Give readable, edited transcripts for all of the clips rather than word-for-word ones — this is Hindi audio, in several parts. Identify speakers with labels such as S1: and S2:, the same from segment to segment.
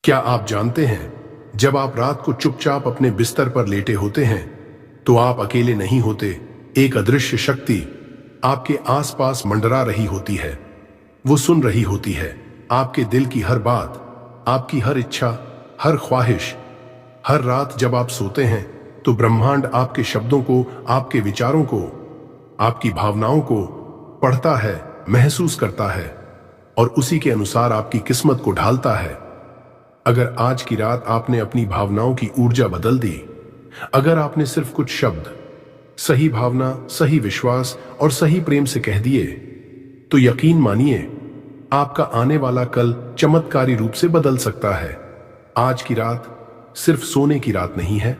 S1: क्या आप जानते हैं, जब आप रात को चुपचाप अपने बिस्तर पर लेटे होते हैं तो आप अकेले नहीं होते। एक अदृश्य शक्ति आपके आसपास मंडरा रही होती है। वो सुन रही होती है आपके दिल की हर बात, आपकी हर इच्छा, हर ख्वाहिश। हर रात जब आप सोते हैं तो ब्रह्मांड आपके शब्दों को, आपके विचारों को, आपकी भावनाओं को पढ़ता है, महसूस करता है और उसी के अनुसार आपकी किस्मत को ढालता है। अगर आज की रात आपने अपनी भावनाओं की ऊर्जा बदल दी, अगर आपने सिर्फ कुछ शब्द सही भावना, सही विश्वास और सही प्रेम से कह दिए, तो यकीन मानिए आपका आने वाला कल चमत्कारी रूप से बदल सकता है। आज की रात सिर्फ सोने की रात नहीं है।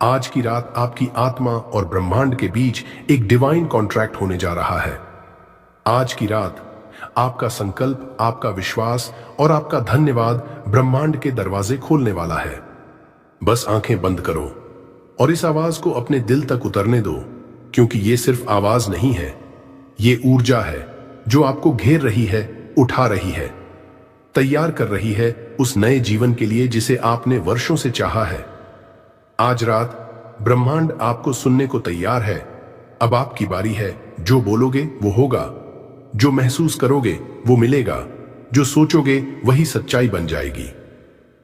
S1: आज की रात आपकी आत्मा और ब्रह्मांड के बीच एक डिवाइन कॉन्ट्रैक्ट होने जा रहा है। आज की रात आपका संकल्प, आपका विश्वास और आपका धन्यवाद ब्रह्मांड के दरवाजे खोलने वाला है। बस आंखें बंद करो और इस आवाज को अपने दिल तक उतरने दो, क्योंकि ये सिर्फ आवाज नहीं है, ये ऊर्जा है जो आपको घेर रही है, उठा रही है, तैयार कर रही है उस नए जीवन के लिए जिसे आपने वर्षों से चाहा है। आज रात ब्रह्मांड आपको सुनने को तैयार है। अब आपकी बारी है। जो बोलोगे वो होगा, जो महसूस करोगे वो मिलेगा, जो सोचोगे वही सच्चाई बन जाएगी।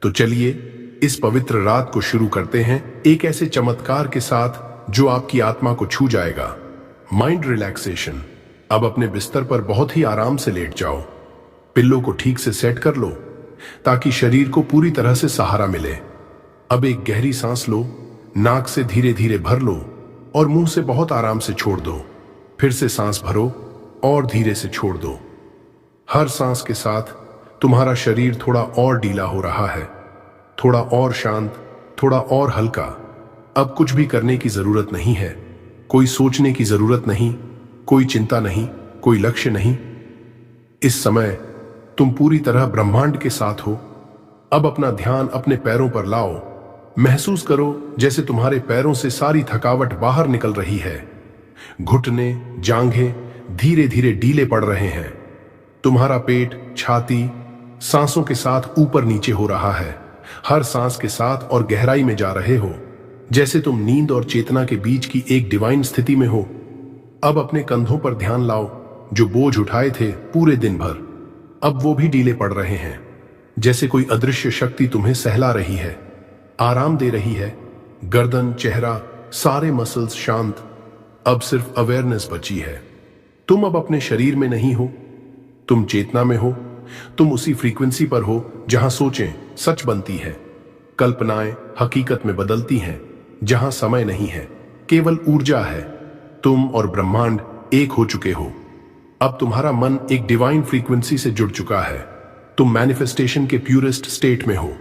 S1: तो चलिए इस पवित्र रात को शुरू करते हैं एक ऐसे चमत्कार के साथ जो आपकी आत्मा को छू जाएगा। Mind relaxation. अब अपने बिस्तर पर बहुत ही आराम से लेट जाओ। पिल्लों को ठीक से सेट कर लो ताकि शरीर को पूरी तरह से सहारा मिले। अब एक गहरी सांस लो, नाक से धीरे धीरे भर लो और मुंह से बहुत आराम से छोड़ दो। फिर से सांस भरो और धीरे से छोड़ दो। हर सांस के साथ तुम्हारा शरीर थोड़ा और ढीला हो रहा है, थोड़ा और शांत, थोड़ा और हल्का। अब कुछ भी करने की जरूरत नहीं है, कोई सोचने की जरूरत नहीं, कोई चिंता नहीं, कोई लक्ष्य नहीं। इस समय तुम पूरी तरह ब्रह्मांड के साथ हो। अब अपना ध्यान अपने पैरों पर लाओ। महसूस करो जैसे तुम्हारे पैरों से सारी थकावट बाहर निकल रही है। घुटने, जांघें धीरे धीरे ढीले पड़ रहे हैं। तुम्हारा पेट, छाती सांसों के साथ ऊपर नीचे हो रहा है। हर सांस के साथ और गहराई में जा रहे हो, जैसे तुम नींद और चेतना के बीच की एक डिवाइन स्थिति में हो। अब अपने कंधों पर ध्यान लाओ। जो बोझ उठाए थे पूरे दिन भर, अब वो भी ढीले पड़ रहे हैं, जैसे कोई अदृश्य शक्ति तुम्हें सहला रही है, आराम दे रही है। गर्दन, चेहरा, सारे मसल्स शांत। अब सिर्फ अवेयरनेस बची है। तुम अब अपने शरीर में नहीं हो, तुम चेतना में हो। तुम उसी फ्रीक्वेंसी पर हो जहां सोचें सच बनती है, कल्पनाएं हकीकत में बदलती हैं, जहां समय नहीं है, केवल ऊर्जा है। तुम और ब्रह्मांड एक हो चुके हो। अब तुम्हारा मन एक डिवाइन फ्रीक्वेंसी से जुड़ चुका है। तुम मैनिफेस्टेशन के प्यूरेस्ट स्टेट में हो,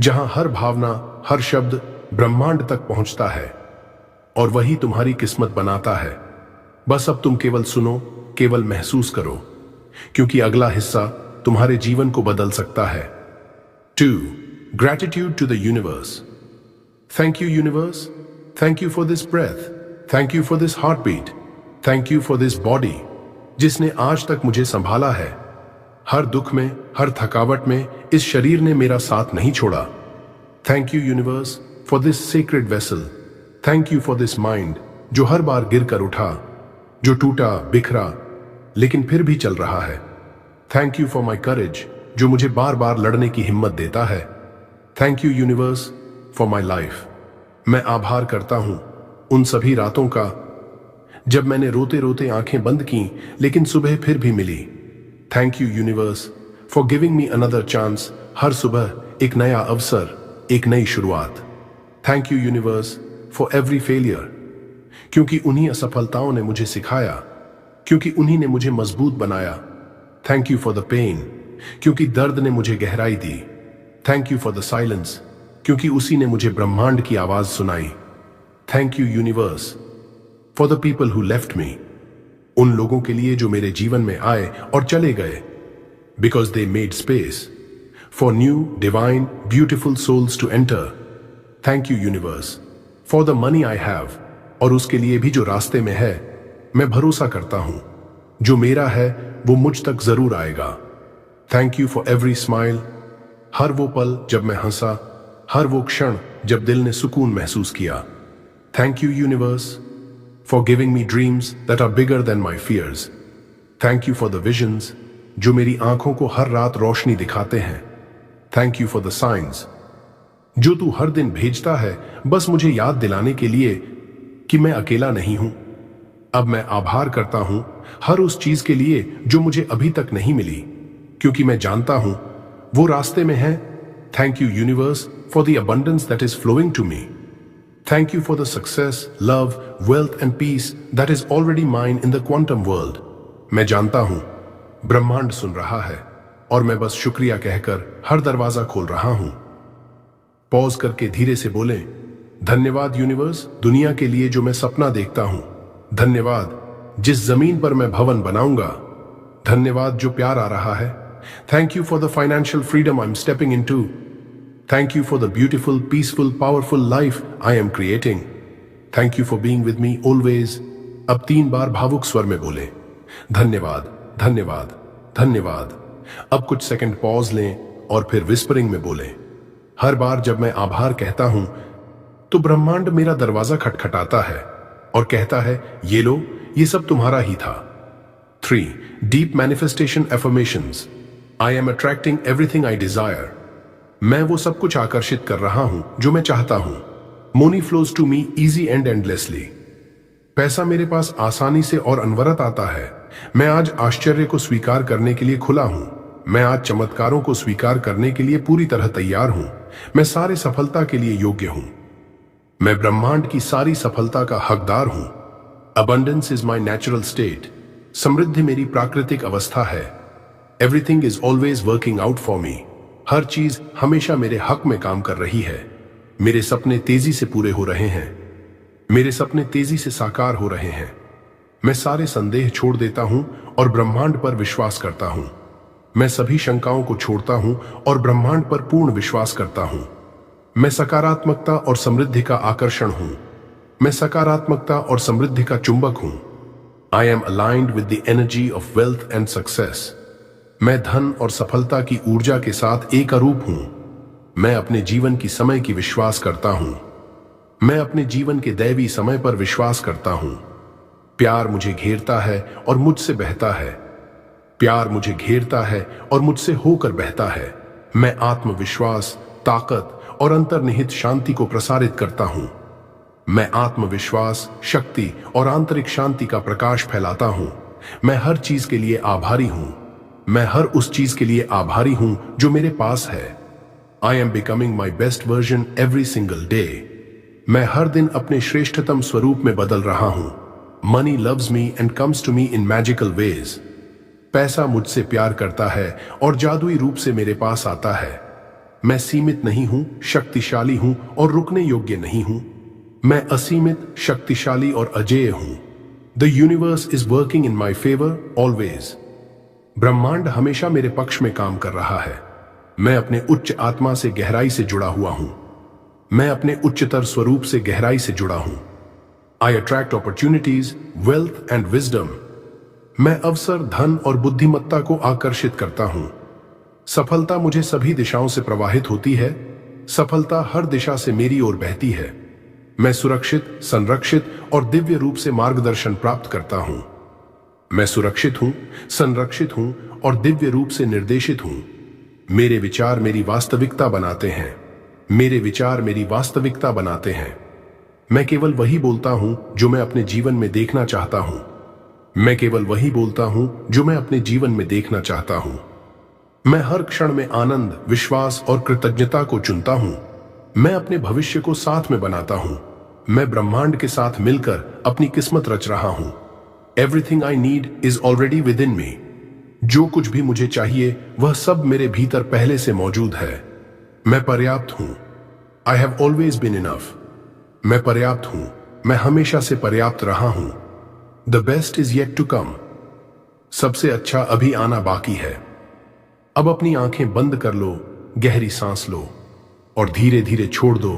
S1: जहां हर भावना, हर शब्द ब्रह्मांड तक पहुंचता है और वही तुम्हारी किस्मत बनाता है। बस अब तुम केवल सुनो, केवल महसूस करो, क्योंकि अगला हिस्सा तुम्हारे जीवन को बदल सकता है। 2. Gratitude to the universe. Thank you, universe. Thank you for this breath. Thank you for this heartbeat. Thank you for this body, जिसने आज तक मुझे संभाला है। हर दुख में, हर थकावट में इस शरीर ने मेरा साथ नहीं छोड़ा। Thank you, universe, for this sacred vessel. Thank you for this mind, जो हर बार गिर कर उठा, जो टूटा, बिखरा, लेकिन फिर भी चल रहा है। थैंक यू फॉर माई करेज, जो मुझे बार बार लड़ने की हिम्मत देता है। Thank you universe for my life. मैं आभार करता हूं उन सभी रातों का जब मैंने रोते रोते आंखें बंद की, लेकिन सुबह फिर भी मिली। Thank you universe for giving me another chance. हर सुबह एक नया अवसर, एक नई शुरुआत। Thank you universe for every failure, क्योंकि उन्हीं असफलताओं ने मुझे सिखाया, क्योंकि उन्हीं ने मुझे मजबूत बनाया। Thank you for the pain, क्योंकि दर्द ने मुझे गहराई दी। Thank you for the silence, क्योंकि उसी ने मुझे ब्रह्मांड की आवाज सुनाई। Thank you universe for the people who left me, उन लोगों के लिए जो मेरे जीवन में आए और चले गए, because they made space for new divine beautiful souls to enter. Thank you universe for the money I have, और उसके लिए भी जो रास्ते में है। मैं भरोसा करता हूं जो मेरा है वो मुझ तक जरूर आएगा। Thank you for every smile, हर वो पल जब मैं हंसा, हर वो क्षण जब दिल ने सुकून महसूस किया। Thank you universe for giving me dreams that are bigger than my fears. Thank you for the visions जो मेरी आंखों को हर रात रोशनी दिखाते हैं। Thank you for the signs जो तू हर दिन भेजता है, बस मुझे याद दिलाने के लिए कि मैं अकेला नहीं हूं। अब मैं आभार करता हूं हर उस चीज के लिए जो मुझे अभी तक नहीं मिली, क्योंकि मैं जानता हूं वो रास्ते में है। Thank you universe for the abundance that is flowing to me. Thank you for the success, love, wealth and peace that is already mine in the quantum world. मैं जानता हूं ब्रह्मांड सुन रहा है और मैं बस शुक्रिया कहकर हर दरवाजा खोल रहा हूं। पॉज करके धीरे से बोले, धन्यवाद यूनिवर्स दुनिया के लिए जो मैं सपना देखता हूं। धन्यवाद जिस जमीन पर मैं भवन बनाऊंगा। धन्यवाद जो प्यार आ रहा है। Thank you for the financial freedom I am stepping into. Thank you for the beautiful, peaceful, powerful life I am creating. Thank you for being with me always. अब 3 बार भावुक स्वर में बोले, धन्यवाद, धन्यवाद, धन्यवाद। अब कुछ सेकंड पॉज लें और फिर विस्परिंग में बोले, हर बार जब मैं आभार कहता हूं तो ब्रह्मांड मेरा दरवाजा खटखटाता है और कहता है, ये लो, ये सब तुम्हारा ही था। 3 deep manifestation affirmations. I am attracting everything I Dzire. मैं वो सब कुछ आकर्षित कर रहा हूं जो मैं चाहता हूं। Money flows to me easy and endlessly. पैसा मेरे पास आसानी से और अनवरत आता है। मैं आज आश्चर्य को स्वीकार करने के लिए खुला हूं। मैं आज चमत्कारों को स्वीकार करने के लिए पूरी तरह तैयार हूं। मैं सारे सफलता के लिए योग्य हूं। मैं ब्रह्मांड की सारी सफलता का हकदार हूं। Abundance is my natural state. समृद्धि मेरी प्राकृतिक अवस्था है। Everything is always working out for me. हर चीज हमेशा मेरे हक में काम कर रही है। मेरे सपने तेजी से पूरे हो रहे हैं। मेरे सपने तेजी से साकार हो रहे हैं। मैं सारे संदेह छोड़ देता हूं और ब्रह्मांड पर विश्वास करता हूं। मैं सभी शंकाओं को छोड़ता हूं और ब्रह्मांड पर पूर्ण विश्वास करता हूं। मैं सकारात्मकता और समृद्धि का आकर्षण हूं। मैं सकारात्मकता और समृद्धि का चुंबक हूं। I am aligned with the energy of wealth and success. मैं धन और सफलता की ऊर्जा के साथ एकरूप हूं। मैं अपने जीवन की समय की विश्वास करता हूं। मैं अपने जीवन के दैवी समय पर विश्वास करता हूं। प्यार मुझे घेरता है और मुझसे बहता है। प्यार मुझे घेरता है और मुझसे होकर बहता है। मैं आत्मविश्वास, ताकत और अंतर्निहित शांति को प्रसारित करता हूं। मैं आत्मविश्वास, शक्ति और आंतरिक शांति का प्रकाश फैलाता हूं। मैं हर चीज के लिए आभारी हूं। मैं हर उस चीज के लिए आभारी हूं जो मेरे पास है। I am becoming my best version every single day. मैं हर दिन अपने श्रेष्ठतम स्वरूप में बदल रहा हूं। Money loves me and comes to me in magical ways. पैसा मुझसे प्यार करता है और जादुई रूप से मेरे पास आता है। मैं सीमित नहीं हूं, शक्तिशाली हूं और रुकने योग्य नहीं हूं। मैं असीमित, शक्तिशाली और अजेय हूं। The universe is working in my favour always. ब्रह्मांड हमेशा मेरे पक्ष में काम कर रहा है। मैं अपने उच्च आत्मा से गहराई से जुड़ा हुआ हूं। मैं अपने उच्चतर स्वरूप से गहराई से जुड़ा हूं। I attract opportunities, wealth and wisdom. मैं अवसर, धन और बुद्धिमत्ता को आकर्षित करता हूं। सफलता मुझे सभी दिशाओं से प्रवाहित होती है। सफलता हर दिशा से मेरी ओर बहती है। मैं सुरक्षित, संरक्षित और दिव्य रूप से मार्गदर्शन प्राप्त करता हूं। मैं सुरक्षित हूं, संरक्षित हूं और दिव्य रूप से निर्देशित हूं। मेरे विचार मेरी वास्तविकता बनाते हैं। मेरे विचार मेरी वास्तविकता बनाते हैं। मैं केवल वही बोलता हूं जो मैं अपने जीवन में देखना चाहता हूं। मैं केवल वही बोलता हूं जो मैं अपने जीवन में देखना चाहता हूं। मैं हर क्षण में आनंद, विश्वास और कृतज्ञता को चुनता हूं। मैं अपने भविष्य को साथ में बनाता हूं। मैं ब्रह्मांड के साथ मिलकर अपनी किस्मत रच रहा हूं। Everything I need is already within me. जो कुछ भी मुझे चाहिए वह सब मेरे भीतर पहले से मौजूद है। मैं पर्याप्त हूं। I have always been enough. मैं पर्याप्त हूं। मैं हमेशा से पर्याप्त रहा हूं। The best is yet to come. सबसे अच्छा अभी आना बाकी है। अब अपनी आंखें बंद कर लो, गहरी सांस लो और धीरे धीरे छोड़ दो।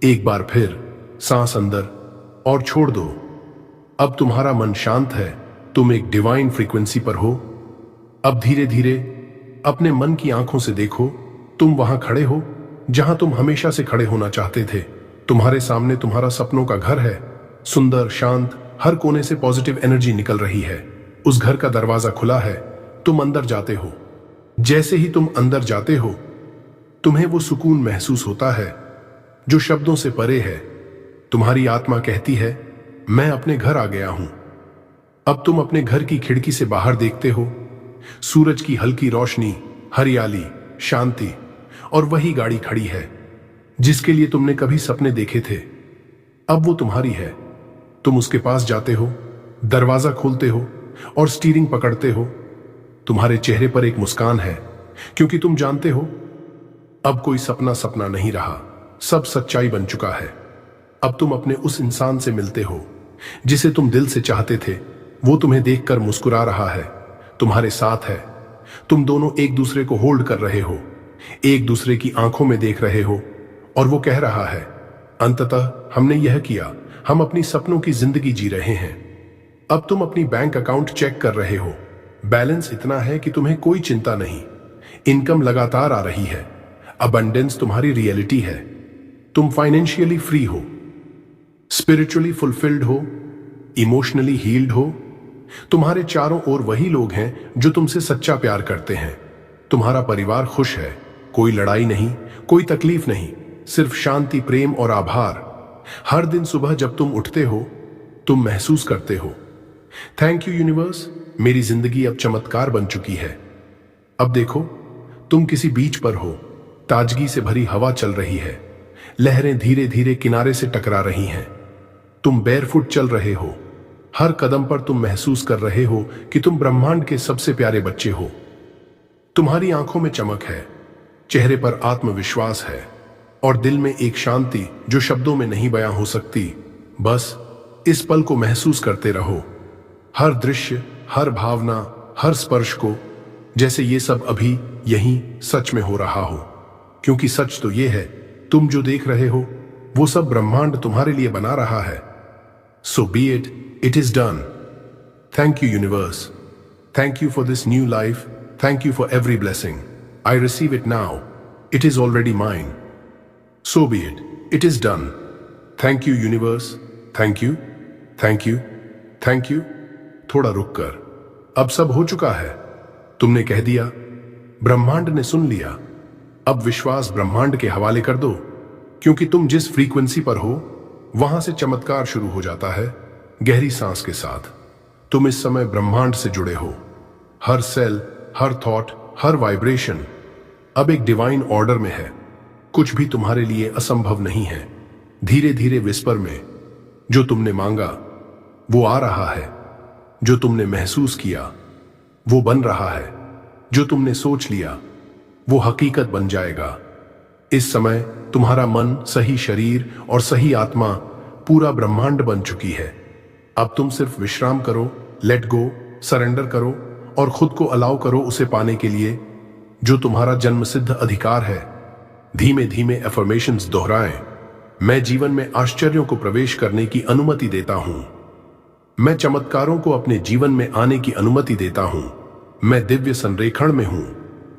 S1: एक बार फिर सांस अंदर और छोड़ दो। अब तुम्हारा मन शांत है। तुम एक डिवाइन फ्रीक्वेंसी पर हो। अब धीरे धीरे अपने मन की आंखों से देखो। तुम वहां खड़े हो जहां तुम हमेशा से खड़े होना चाहते थे। तुम्हारे सामने तुम्हारा सपनों का घर है, सुंदर, शांत, हर कोने से पॉजिटिव एनर्जी निकल रही है। उस घर का दरवाजा खुला है, तुम अंदर जाते हो। जैसे ही तुम अंदर जाते हो, तुम्हें वो सुकून महसूस होता है जो शब्दों से परे है। तुम्हारी आत्मा कहती है, मैं अपने घर आ गया हूं। अब तुम अपने घर की खिड़की से बाहर देखते हो, सूरज की हल्की रोशनी, हरियाली, शांति, और वही गाड़ी खड़ी है जिसके लिए तुमने कभी सपने देखे थे। अब वो तुम्हारी है। तुम उसके पास जाते हो, दरवाजा खोलते हो और स्टीयरिंग पकड़ते हो। तुम्हारे चेहरे पर एक मुस्कान है, क्योंकि तुम जानते हो अब कोई सपना सपना नहीं रहा, सब सच्चाई बन चुका है। अब तुम अपने उस इंसान से मिलते हो जिसे तुम दिल से चाहते थे। वो तुम्हें देखकर मुस्कुरा रहा है, तुम्हारे साथ है। तुम दोनों एक दूसरे को होल्ड कर रहे हो, एक दूसरे की आंखों में देख रहे हो, और वो कह रहा है, अंततः हमने यह किया, हम अपनी सपनों की जिंदगी जी रहे हैं। अब तुम अपनी बैंक अकाउंट चेक कर रहे हो। बैलेंस इतना है कि तुम्हें कोई चिंता नहीं। इनकम लगातार आ रही है। अबंडेंस तुम्हारी रियलिटी है। तुम फाइनेंशियली फ्री हो, स्पिरिचुअली फुलफिल्ड हो, इमोशनली हील्ड हो। तुम्हारे चारों ओर वही लोग हैं जो तुमसे सच्चा प्यार करते हैं। तुम्हारा परिवार खुश है, कोई लड़ाई नहीं, कोई तकलीफ नहीं, सिर्फ शांति, प्रेम और आभार। हर दिन सुबह जब तुम उठते हो, तुम महसूस करते हो, थैंक यू यूनिवर्स, मेरी जिंदगी अब चमत्कार बन चुकी है। अब देखो, तुम किसी बीच पर हो, ताजगी से भरी हवा चल रही है, लहरें धीरे धीरे किनारे से टकरा रही हैं। तुम बेयरफुट चल रहे हो। हर कदम पर तुम महसूस कर रहे हो कि तुम ब्रह्मांड के सबसे प्यारे बच्चे हो। तुम्हारी आंखों में चमक है, चेहरे पर आत्मविश्वास है, और दिल में एक शांति जो शब्दों में नहीं बयां हो सकती। बस इस पल को महसूस करते रहो, हर दृश्य, हर भावना, हर स्पर्श को, जैसे ये सब अभी यहीं सच में हो रहा हो। क्योंकि सच तो ये है, तुम जो देख रहे हो वो सब ब्रह्मांड तुम्हारे लिए बना रहा है। So be it, it is done. Thank you universe, thank you for this new life, thank you for every blessing. I receive it now, it is already mine. So be it, it is done. Thank you universe, thank you, thank you, thank you. थोड़ा रुक कर, अब सब हो चुका है। तुमने कह दिया, ब्रह्मांड ने सुन लिया। अब विश्वास ब्रह्मांड के हवाले कर दो, क्योंकि तुम जिस फ्रीक्वेंसी पर हो वहां से चमत्कार शुरू हो जाता है। गहरी सांस के साथ तुम इस समय ब्रह्मांड से जुड़े हो। हर सेल, हर थॉट, हर वाइब्रेशन अब एक डिवाइन ऑर्डर में है। कुछ भी तुम्हारे लिए असंभव नहीं है। धीरे धीरे विस्पर में जो तुमने मांगा वो आ रहा है। जो तुमने महसूस किया वो बन रहा है। जो तुमने सोच लिया वो हकीकत बन जाएगा। इस समय तुम्हारा मन, सही शरीर और सही आत्मा पूरा ब्रह्मांड बन चुकी है। अब तुम सिर्फ विश्राम करो, लेट गो, सरेंडर करो और खुद को अलाउ करो उसे पाने के लिए जो तुम्हारा जन्मसिद्ध अधिकार है। धीमे धीमे एफर्मेशंस दोहराएं। मैं जीवन में आश्चर्यों को प्रवेश करने की अनुमति देता हूं। मैं चमत्कारों को अपने जीवन में आने की अनुमति देता हूं। मैं दिव्य संरेखण में हूं।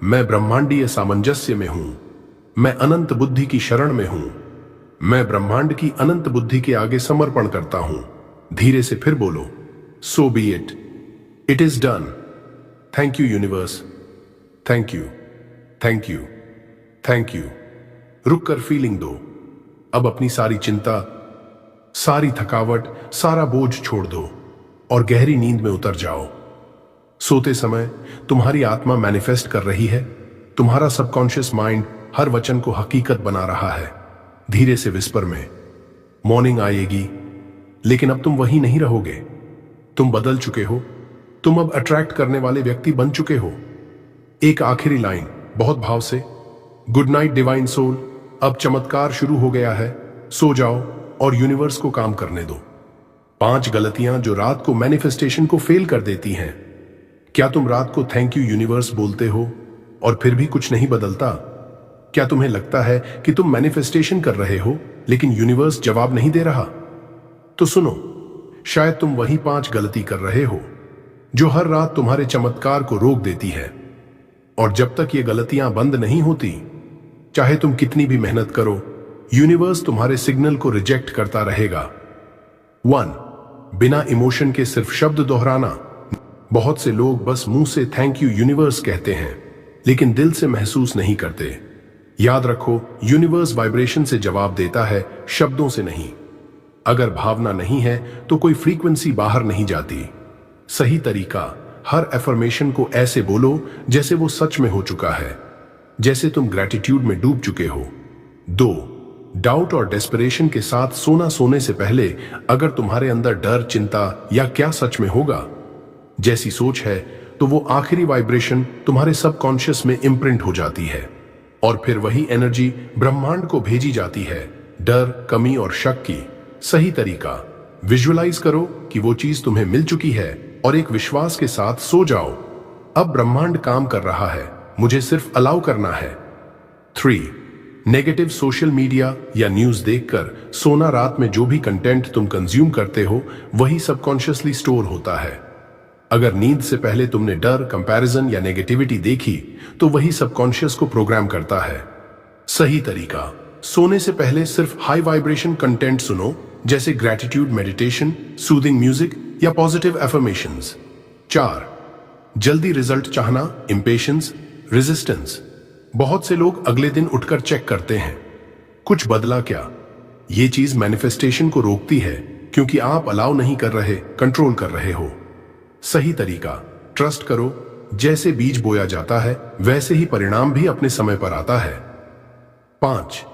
S1: मैं ब्रह्मांडीय सामंजस्य में हूं। मैं अनंत बुद्धि की शरण में हूं। मैं ब्रह्मांड की अनंत बुद्धि के आगे समर्पण करता हूं। धीरे से फिर बोलो, so be it, it is done. Thank you universe, thank you, thank you, thank you. रुक कर फीलिंग दो। अब अपनी सारी चिंता, सारी थकावट, सारा बोझ छोड़ दो और गहरी नींद में उतर जाओ। सोते समय तुम्हारी आत्मा मैनिफेस्ट कर रही है। तुम्हारा सबकॉन्शियस माइंड हर वचन को हकीकत बना रहा है। धीरे से विस्पर में मॉर्निंग आएगी, लेकिन अब तुम वही नहीं रहोगे। तुम बदल चुके हो। तुम अब अट्रैक्ट करने वाले व्यक्ति बन चुके हो। एक आखिरी लाइन बहुत भाव से, गुड नाइट डिवाइन सोल, अब चमत्कार शुरू हो गया है। सो जाओ और यूनिवर्स को काम करने दो। 5 गलतियां जो रात को मैनिफेस्टेशन को फेल कर देती हैं। क्या तुम रात को थैंक यू यूनिवर्स बोलते हो और फिर भी कुछ नहीं बदलता? क्या तुम्हें लगता है कि तुम मैनिफेस्टेशन कर रहे हो लेकिन यूनिवर्स जवाब नहीं दे रहा? तो सुनो, शायद तुम वही 5 गलती कर रहे हो जो हर रात तुम्हारे चमत्कार को रोक देती है। और जब तक ये गलतियां बंद नहीं होती, चाहे तुम कितनी भी मेहनत करो, यूनिवर्स तुम्हारे सिग्नल को रिजेक्ट करता रहेगा। 1. बिना इमोशन के सिर्फ शब्द दोहराना। बहुत से लोग बस मुंह से थैंक यू यूनिवर्स कहते हैं, लेकिन दिल से महसूस नहीं करते। याद रखो, यूनिवर्स वाइब्रेशन से जवाब देता है, शब्दों से नहीं। अगर भावना नहीं है तो कोई फ्रीक्वेंसी बाहर नहीं जाती। सही तरीका, हर एफर्मेशन को ऐसे बोलो जैसे वो सच में हो चुका है, जैसे तुम ग्रैटिट्यूड में डूब चुके हो। 2. डाउट और डेस्परेशन के साथ सोना। सोने से पहले अगर तुम्हारे अंदर डर, चिंता या क्या सच में होगा जैसी सोच है, तो वो आखिरी वाइब्रेशन तुम्हारे सबकॉन्शियस में इम्प्रिंट हो जाती है और फिर वही एनर्जी ब्रह्मांड को भेजी जाती है, डर, कमी और शक की। सही तरीका, विजुअलाइज करो कि वो चीज तुम्हें मिल चुकी है और एक विश्वास के साथ सो जाओ, अब ब्रह्मांड काम कर रहा है, मुझे सिर्फ अलाउ करना है। 3. नेगेटिव सोशल मीडिया या न्यूज देखकर सोना। रात में जो भी कंटेंट तुम कंज्यूम करते हो वही सबकॉन्शियसली स्टोर होता है। अगर नींद से पहले तुमने डर, कंपैरिजन या नेगेटिविटी देखी तो वही सबकॉन्शियस को प्रोग्राम करता है। सही तरीका, सोने से पहले सिर्फ हाई वाइब्रेशन कंटेंट सुनो, जैसे ग्रैटिट्यूड मेडिटेशन, सूदिंग म्यूजिक या पॉजिटिव एफर्मेशंस। 4. जल्दी रिजल्ट चाहना, इंपेशेंस, रेजिस्टेंस। बहुत से लोग अगले दिन उठकर चेक करते हैं, कुछ बदला क्या। ये चीज मैनिफेस्टेशन को रोकती है, क्योंकि आप अलाउ नहीं कर रहे, कंट्रोल कर रहे हो। सही तरीका, ट्रस्ट करो, जैसे बीज बोया जाता है वैसे ही परिणाम भी अपने समय पर आता है। 5.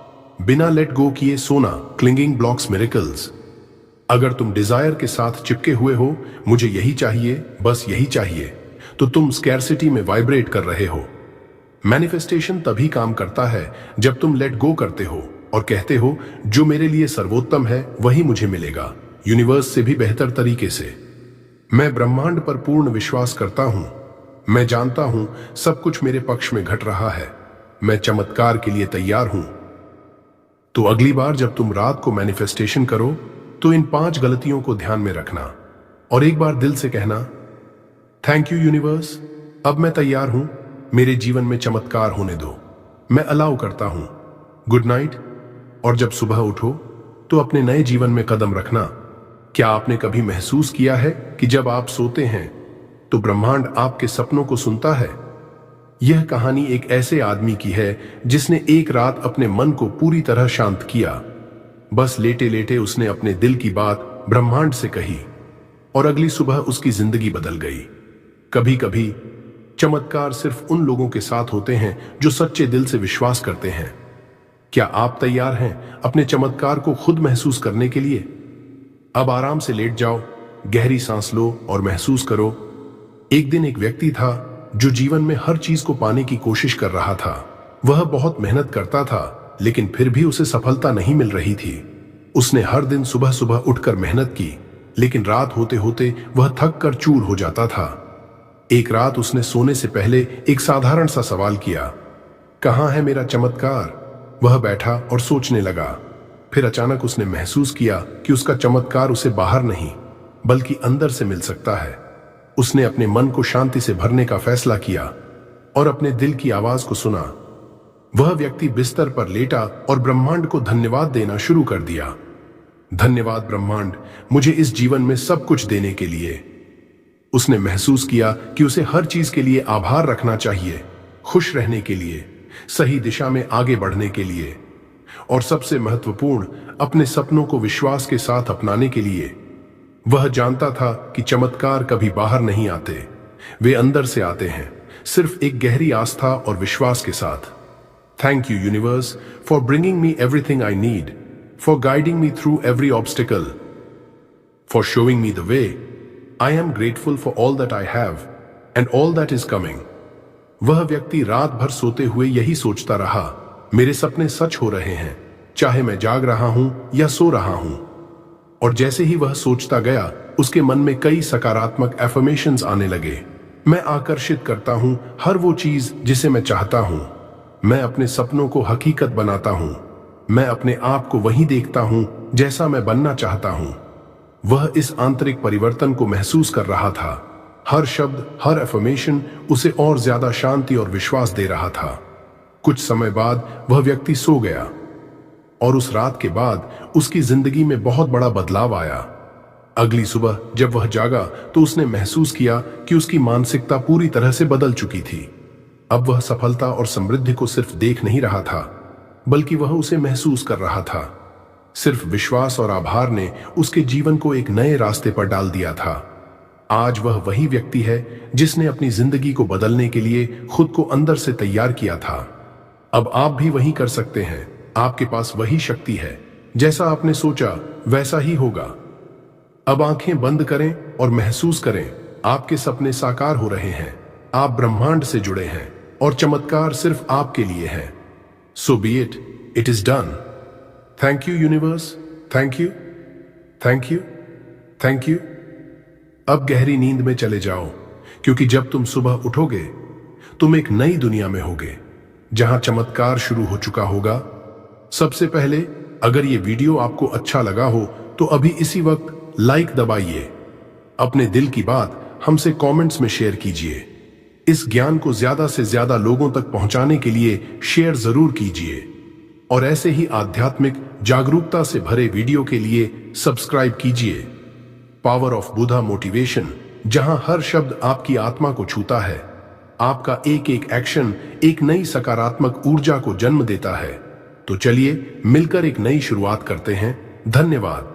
S1: बिना लेट गो किए सोना। Clinging blocks miracles. अगर तुम डिजायर के साथ चिपके हुए हो, मुझे यही चाहिए, बस यही चाहिए, तो तुम स्कैर्सिटी में वाइब्रेट कर रहे हो। मैनिफेस्टेशन तभी काम करता है जब तुम लेट गो करते हो और कहते हो, जो मेरे लिए सर्वोत्तम है वही मुझे मिलेगा, यूनिवर्स से भी बेहतर तरीके से। मैं ब्रह्मांड पर पूर्ण विश्वास करता हूं, मैं जानता हूं सब कुछ मेरे पक्ष में घट रहा है, मैं चमत्कार के लिए तैयार हूं। तो अगली बार जब तुम रात को मैनिफेस्टेशन करो तो इन 5 गलतियों को ध्यान में रखना और एक बार दिल से कहना, थैंक यू यूनिवर्स, अब मैं तैयार हूं, मेरे जीवन में चमत्कार होने दो, मैं अलाउ करता हूं। Good night. और जब सुबह उठो तो अपने नए जीवन में कदम रखना। क्या आपने कभी महसूस किया है कि जब आप सोते हैं तो ब्रह्मांड आपके सपनों को सुनता है? यह कहानी एक ऐसे आदमी की है जिसने एक रात अपने मन को पूरी तरह शांत किया। बस लेटे लेटे उसने अपने दिल की बात ब्रह्मांड से कही और अगली सुबह उसकी जिंदगी बदल गई। कभी कभी चमत्कार सिर्फ उन लोगों के साथ होते हैं जो सच्चे दिल से विश्वास करते हैं। क्या आप तैयार हैं अपने चमत्कार को खुद महसूस करने के लिए? अब आराम से लेट जाओ, गहरी सांस लो और महसूस करो। एक दिन एक व्यक्ति था जो जीवन में हर चीज को पाने की कोशिश कर रहा था। वह बहुत मेहनत करता था, लेकिन फिर भी उसे सफलता नहीं मिल रही थी। उसने हर दिन सुबह सुबह उठकर मेहनत की, लेकिन रात होते होते वह थक कर चूर हो जाता था। एक रात उसने सोने से पहले एक साधारण सा सवाल किया, कहां है मेरा चमत्कार? वह बैठा और सोचने लगा। फिर अचानक उसने महसूस किया कि उसका चमत्कार उसे बाहर नहीं बल्कि अंदर से मिल सकता है। उसने अपने मन को शांति से भरने का फैसला किया और अपने दिल की आवाज को सुना। वह व्यक्ति बिस्तर पर लेटा और ब्रह्मांड को धन्यवाद देना शुरू कर दिया। धन्यवाद ब्रह्मांड, मुझे इस जीवन में सब कुछ देने के लिए। उसने महसूस किया कि उसे हर चीज के लिए आभार रखना चाहिए, खुश रहने के लिए, सही दिशा में आगे बढ़ने के लिए और सबसे महत्वपूर्ण, अपने सपनों को विश्वास के साथ अपनाने के लिए। वह जानता था कि चमत्कार कभी बाहर नहीं आते, वे अंदर से आते हैं, सिर्फ एक गहरी आस्था और विश्वास के साथ। Thank you universe for bringing me everything I need, for guiding me through every obstacle, for showing me the way. I am grateful for all that I have and all that is coming. वह व्यक्ति रात भर सोते हुए यही सोचता रहा, मेरे सपने सच हो रहे हैं, चाहे मैं जाग रहा हूं या सो रहा हूं। और जैसे ही वह सोचता गया, उसके मन में कई सकारात्मक एफर्मेशंस आने लगे। मैं आकर्षित करता हूं हर वो चीज जिसे मैं चाहता हूं, मैं अपने सपनों को हकीकत बनाता हूं, मैं अपने आप को वही देखता हूं जैसा मैं बनना चाहता हूं। वह इस आंतरिक परिवर्तन को महसूस कर रहा था। हर शब्द, हर एफर्मेशन उसे और ज्यादा शांति और विश्वास दे रहा था। कुछ समय बाद वह व्यक्ति सो गया और उस रात के बाद उसकी जिंदगी में बहुत बड़ा बदलाव आया। अगली सुबह जब वह जागा तो उसने महसूस किया कि उसकी मानसिकता पूरी तरह से बदल चुकी थी। अब वह सफलता और समृद्धि को सिर्फ देख नहीं रहा था, बल्कि वह उसे महसूस कर रहा था। सिर्फ विश्वास और आभार ने उसके जीवन को एक नए रास्ते पर डाल दिया था। आज वह वही व्यक्ति है जिसने अपनी जिंदगी को बदलने के लिए खुद को अंदर से तैयार किया था। अब आप भी वही कर सकते हैं। आपके पास वही शक्ति है। जैसा आपने सोचा वैसा ही होगा। अब आंखें बंद करें और महसूस करें, आपके सपने साकार हो रहे हैं। आप ब्रह्मांड से जुड़े हैं और चमत्कार सिर्फ आपके लिए है। So be it, it is done. Thank you universe, thank you, thank you, thank you. अब गहरी नींद में चले जाओ, क्योंकि जब तुम सुबह उठोगे तुम एक नई दुनिया में होगे जहां चमत्कार शुरू हो चुका होगा। सबसे पहले, अगर ये वीडियो आपको अच्छा लगा हो तो अभी इसी वक्त लाइक दबाइए। अपने दिल की बात हमसे कमेंट्स में शेयर कीजिए। इस ज्ञान को ज्यादा से ज्यादा लोगों तक पहुंचाने के लिए शेयर जरूर कीजिए और ऐसे ही आध्यात्मिक जागरूकता से भरे वीडियो के लिए सब्सक्राइब कीजिए। पावर ऑफ बुधा मोटिवेशन, जहां हर शब्द आपकी आत्मा को छूता है। आपका एक एक एक्शन एक नई सकारात्मक ऊर्जा को जन्म देता है। तो चलिए मिलकर एक नई शुरुआत करते हैं। धन्यवाद।